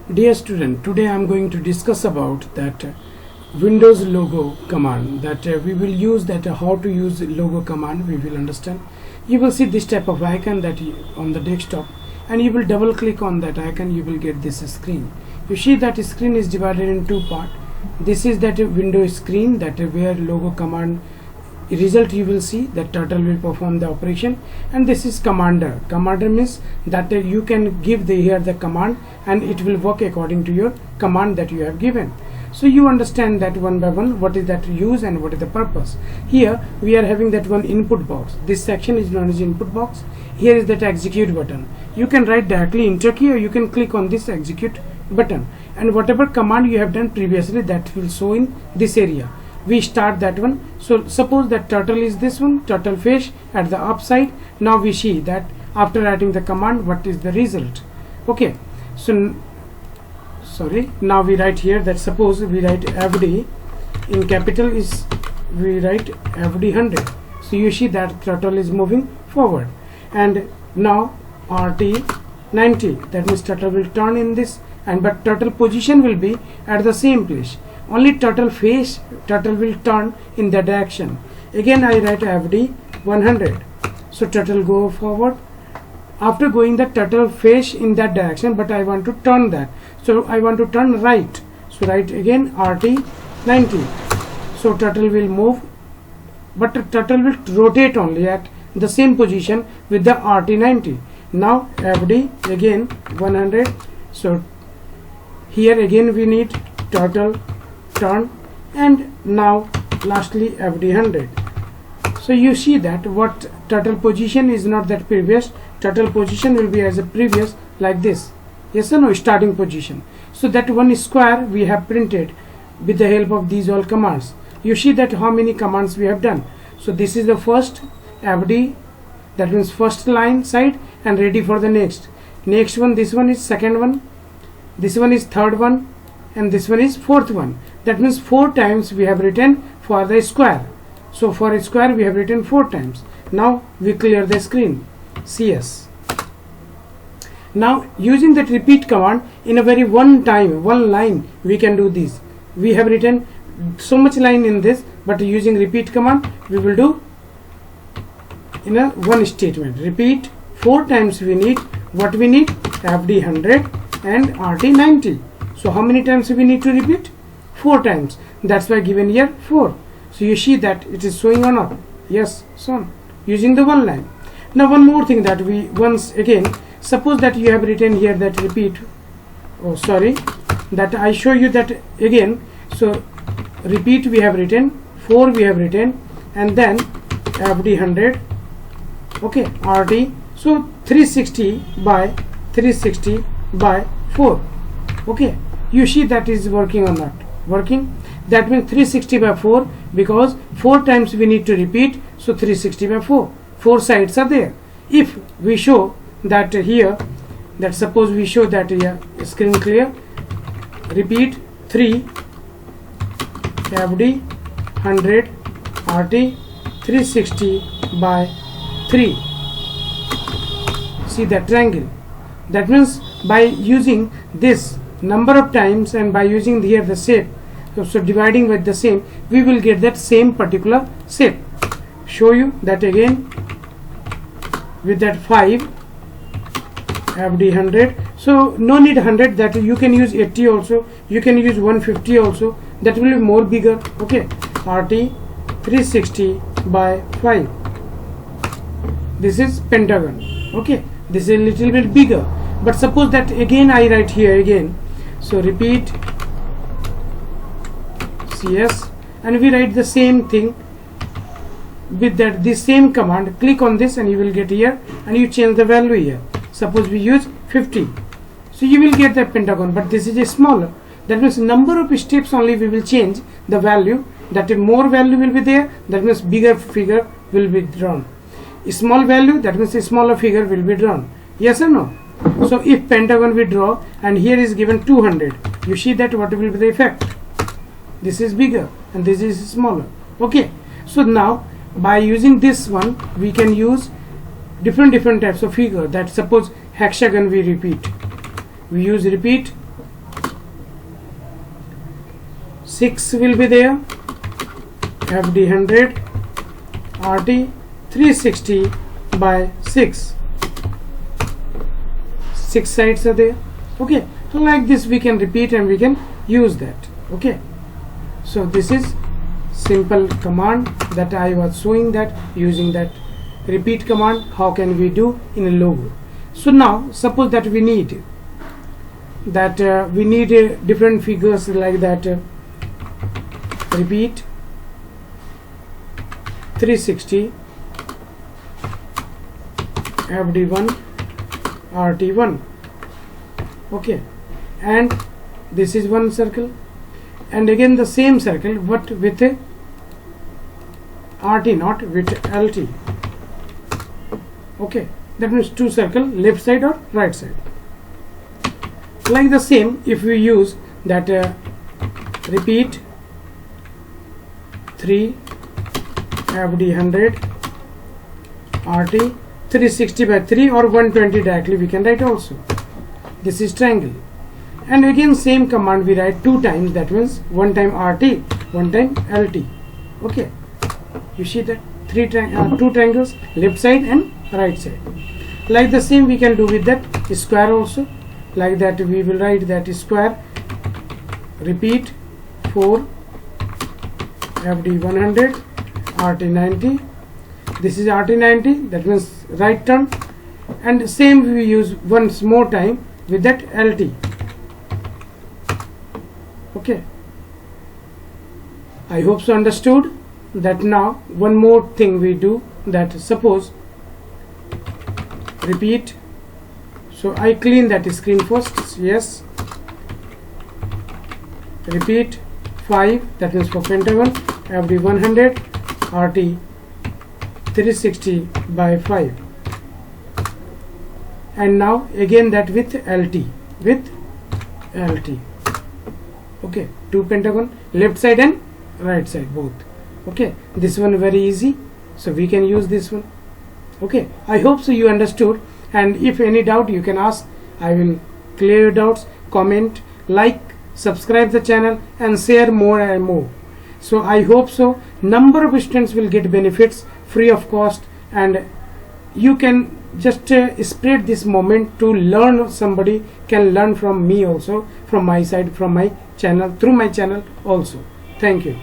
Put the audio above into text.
Dear student, today I am going to discuss about that Windows logo command that we will use that how to use logo command. We will understand. You will see this type of icon that on the desktop, and you will double click on that icon. You will get this screen. You see that screen is divided in two parts. This is that Windows screen that where logo command result you will see that turtle will perform the operation, and this is commander. Commander means that you can give here the command and it will work according to your command that you have given. So you understand that one by one what is that use and what is the purpose. Here we are having that one input box. This section is known as input box. Here is that execute button. You can write directly enter key, or you can click on this execute button, and whatever command you have done previously that will show in this area. We start that one. So suppose that turtle is this one, turtle fish at the upside. Now we see that after writing the command what is the result. Okay, so sorry, now we write here that suppose we write fd in capital is we write fd 100. So you see that turtle is moving forward, and now rt 90, that means turtle will turn in this, and but turtle position will be at the same place. Only turtle face, turtle will turn in that direction. Again I write fd 100. So turtle go forward. After going the turtle face in that direction, but I want to turn that. So I want to turn right. So write again rt 90. So turtle will move, but the turtle will rotate only at the same position with the rt 90. Now fd again 100. So here again we need turtle turn, and now lastly fd 100. So you see that what turtle position is not that previous. Turtle position will be as a previous like this. Yes or no? Starting position. So that one square we have printed with the help of these all commands. You see that how many commands we have done. So this is the first fd, that means first line side, and ready for the next one. This one is second one, this one is third one, and this one is fourth one. That means 4 times we have written for the square. So for a square we have written 4 times. Now we clear the screen. CS. Now using that repeat command in a very one line we can do this. We have written so much line in this, but using repeat command we will do in a one statement. Repeat 4 times we need what we need fd 100 and rt 90. So how many times we need to repeat? 4 times. That's why given here 4. So you see that it is showing or not? Yes, so using the one line. Now one more thing that we once again, suppose that you have written here that repeat, that I show you that again. So repeat we have written, 4 we have written, and then fd 100, okay, rt. So 360 by 360 by 4. Okay, you see that is working or not working. That means 360 by 4, because 4 times we need to repeat. So 360 by 4 sides are there. If we show that here, that suppose we show that here, screen clear, repeat 3 fd 100 rt 360 by 3. See that triangle. That means by using this number of times and by using here the shape, so dividing with the same, we will get that same particular shape. Show you that again with that 5 fd 100. So no need 100, that you can use 80 also, you can use 150 also, that will be more bigger. Okay, rt 360 by 5. This is pentagon. Okay, this is a little bit bigger, but suppose that again I write here again. So repeat CS, and we write the same thing with that this same command. Click on this and you will get here, and you change the value here. Suppose we use 50. So you will get the pentagon, but this is a smaller. That means number of steps only we will change the value. That more value will be there. That means bigger figure will be drawn. A small value, that means a smaller figure will be drawn. Yes or no? So if pentagon we draw and here is given 200, you see that what will be the effect? This is bigger and this is smaller. Okay, so now by using this one we can use different types of figure. That suppose hexagon we repeat, we use repeat 6 will be there, FD 100 RT 360 by 6 sides are there. Okay, so like this we can repeat and we can use that. Okay, so this is simple command that I was showing, that using that repeat command how can we do in a logo. So now suppose that we need different figures like that, repeat 360 FD1 RT1. Okay, and this is one circle, and again the same circle but with a RT, not with LT. Okay, that means two circle, left side or right side. Like the same, if we use that repeat 3 FD 100 RT 360 by 3 or 120 directly we can write also. This is triangle, and again same command we write two times, that means one time RT, one time LT. Okay, you see that two triangles, left side and right side. Like the same we can do with that square also. Like that we will write that square repeat 4 FD 100 RT 90. This is RT 90, that means right turn, and same we use once more time with that LT. Okay, I hope so understood that. Now one more thing we do, that suppose repeat, so I clean that screen first. Yes, repeat 5, that means for pentagon, FD 100 RT 360 by 5, and now again that with LT, okay, two pentagon, left side and right side both. Okay, this one very easy, so we can use this one. Okay, I hope so you understood, and if any doubt you can ask, I will clear your doubts. Comment, like, subscribe the channel and share more and more. So I hope so number of students will get benefits free of cost, and you can just spread this moment to learn. Somebody can learn from me also, from my side, from my channel, through my channel also. Thank you.